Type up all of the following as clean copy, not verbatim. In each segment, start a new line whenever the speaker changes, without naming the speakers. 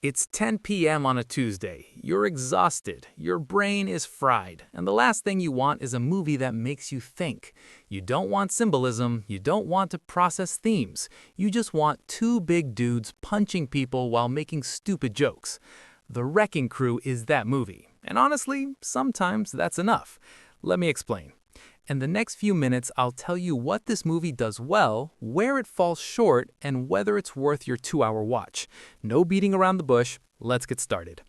It's 10 p.m. on a Tuesday. You're exhausted, your brain is fried, and the last thing you want is a movie that makes you think. You don't want symbolism, you don't want to process themes. You just want two big dudes punching people while making stupid jokes. The Wrecking Crew is that movie, and honestly, sometimes that's enough. Let me explain. In the next few minutes, I'll tell you what this movie does well, where it falls short, and whether it's worth your 2-hour watch. No beating around the bush, let's get started.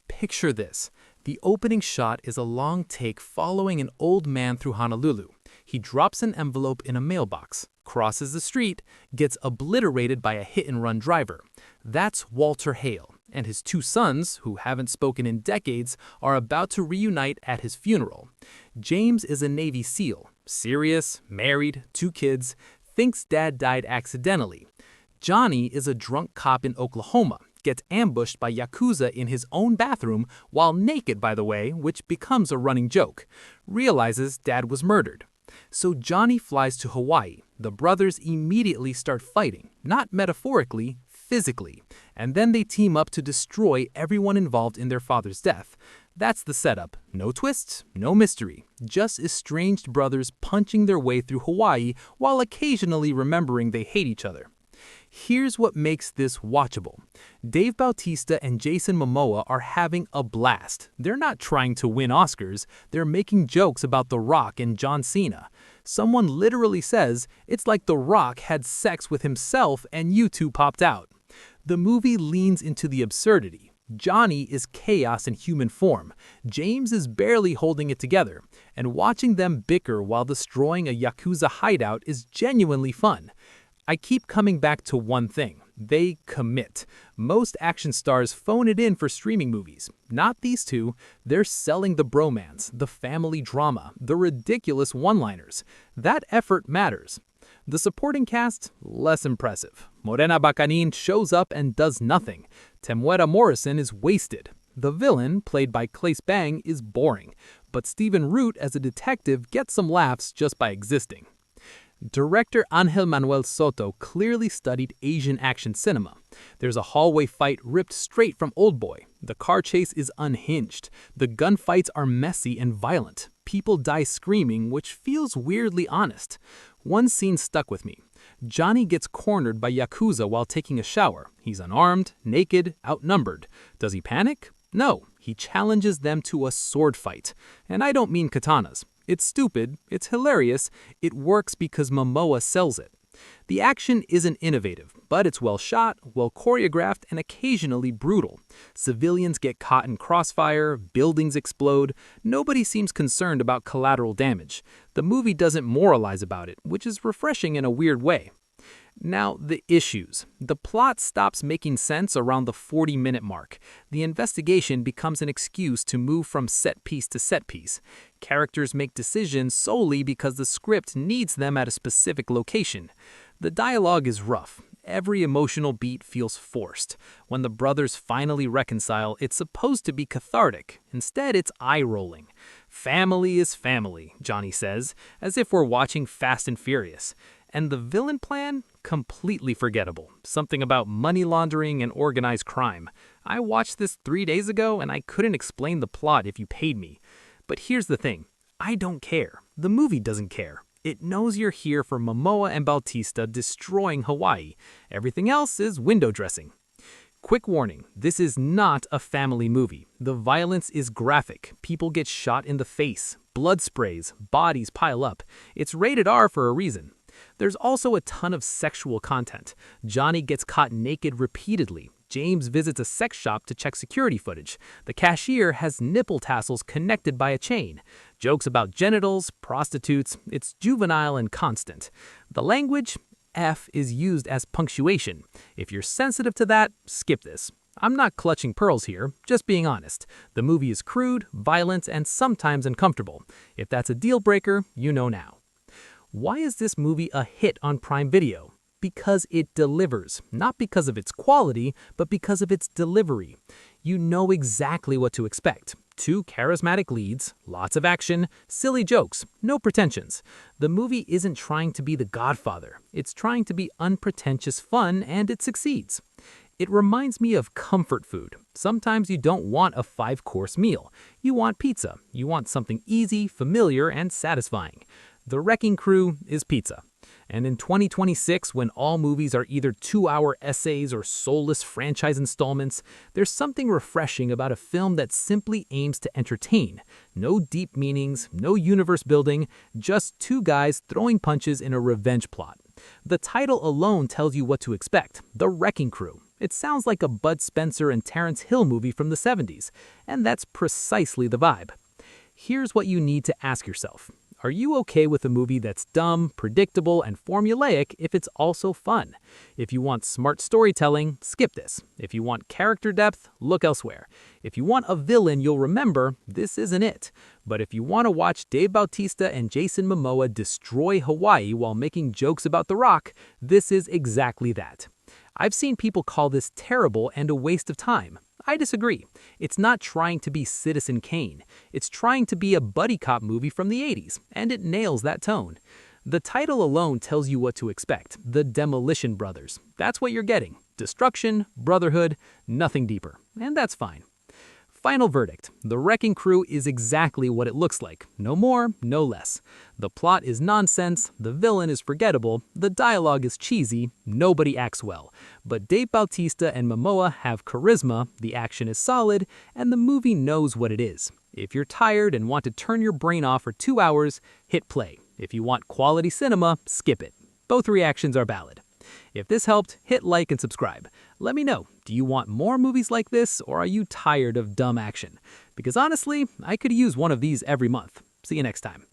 Picture this. The opening shot is a long take following an old man through Honolulu. He drops an envelope in a mailbox, crosses the street, gets obliterated by a hit-and-run driver. That's Walter Hale, and his two sons, who haven't spoken in decades, are about to reunite at his funeral. James is a Navy SEAL, serious, married, 2 kids, thinks dad died accidentally. Johnny is a drunk cop in Oklahoma, gets ambushed by Yakuza in his own bathroom, while naked by the way, which becomes a running joke. Realizes dad was murdered. So Johnny flies to Hawaii. The brothers immediately start fighting, not metaphorically, physically, and then they team up to destroy everyone involved in their father's death. That's the setup. No twists, no mystery, just estranged brothers punching their way through Hawaii while occasionally remembering they hate each other. Here's what makes this watchable. Dave Bautista and Jason Momoa are having a blast. They're not trying to win Oscars, they're making jokes about The Rock and John Cena. Someone literally says, it's like The Rock had sex with himself and you two popped out. The movie leans into the absurdity. Johnny is chaos in human form. James is barely holding it together. And watching them bicker while destroying a Yakuza hideout is genuinely fun. I keep coming back to one thing. They commit. Most action stars phone it in for streaming movies. Not these two. They're selling the bromance, the family drama, the ridiculous one-liners. That effort matters. The supporting cast, less impressive. Morena Baccanin shows up and does nothing. Temuera Morrison is wasted. The villain, played by Claes Bang, is boring. But Stephen Root as a detective gets some laughs just by existing. Director Angel Manuel Soto clearly studied Asian action cinema. There's a hallway fight ripped straight from Oldboy. The car chase is unhinged. The gunfights are messy and violent. People die screaming, which feels weirdly honest. One scene stuck with me. Johnny gets cornered by Yakuza while taking a shower. He's unarmed, naked, outnumbered. Does he panic? No, he challenges them to a sword fight. And I don't mean katanas. It's stupid, it's hilarious, it works because Momoa sells it. The action isn't innovative, but it's well shot, well choreographed, and occasionally brutal. Civilians get caught in crossfire, buildings explode, nobody seems concerned about collateral damage. The movie doesn't moralize about it, which is refreshing in a weird way. Now, the issues. The plot stops making sense around the 40-minute mark. The investigation becomes an excuse to move from set piece to set piece. Characters make decisions solely because the script needs them at a specific location. The dialogue is rough. Every emotional beat feels forced. When the brothers finally reconcile, it's supposed to be cathartic. Instead, it's eye-rolling. Family is family, Johnny says, as if we're watching Fast and Furious. And the villain plan? Completely forgettable. Something about money laundering and organized crime. I watched this 3 days ago and I couldn't explain the plot if you paid me. But here's the thing. I don't care. The movie doesn't care. It knows you're here for Momoa and Bautista destroying Hawaii. Everything else is window dressing. Quick warning, this is not a family movie. The violence is graphic. People get shot in the face. Blood sprays. Bodies pile up. It's rated R for a reason. There's also a ton of sexual content. Johnny gets caught naked repeatedly. James visits a sex shop to check security footage. The cashier has nipple tassels connected by a chain. Jokes about genitals, prostitutes, it's juvenile and constant. The language, F, is used as punctuation. If you're sensitive to that, skip this. I'm not clutching pearls here, just being honest. The movie is crude, violent, and sometimes uncomfortable. If that's a deal breaker, you know now. Why is this movie a hit on Prime Video? Because it delivers. Not because of its quality, but because of its delivery. You know exactly what to expect. 2 charismatic leads, lots of action, silly jokes, no pretensions. The movie isn't trying to be The Godfather. It's trying to be unpretentious fun, and it succeeds. It reminds me of comfort food. Sometimes you don't want a 5-course meal. You want pizza. You want something easy, familiar, and satisfying. The Wrecking Crew is pizza. And in 2026, when all movies are either 2-hour essays or soulless franchise installments, there's something refreshing about a film that simply aims to entertain. No deep meanings, no universe building, just two guys throwing punches in a revenge plot. The title alone tells you what to expect: The Wrecking Crew. It sounds like a Bud Spencer and Terrence Hill movie from the 70s, and that's precisely the vibe. Here's what you need to ask yourself. Are you okay with a movie that's dumb, predictable, and formulaic if it's also fun? If you want smart storytelling, skip this. If you want character depth, look elsewhere. If you want a villain you'll remember, this isn't it. But if you want to watch Dave Bautista and Jason Momoa destroy Hawaii while making jokes about The Rock, this is exactly that. I've seen people call this terrible and a waste of time. I disagree. It's not trying to be Citizen Kane. It's trying to be a buddy cop movie from the 80s, and it nails that tone. The title alone tells you what to expect: The Demolition Brothers. That's what you're getting. Destruction, brotherhood, nothing deeper. And that's fine. Final verdict: The Wrecking Crew is exactly what it looks like. No more, no less. The plot is nonsense, the villain is forgettable, the dialogue is cheesy, nobody acts well. But Dave Bautista and Momoa have charisma, the action is solid, and the movie knows what it is. If you're tired and want to turn your brain off for 2 hours, hit play. If you want quality cinema, skip it. Both reactions are valid. If this helped, hit like and subscribe. Let me know, do you want more movies like this, or are you tired of dumb action? Because honestly, I could use one of these every month. See you next time.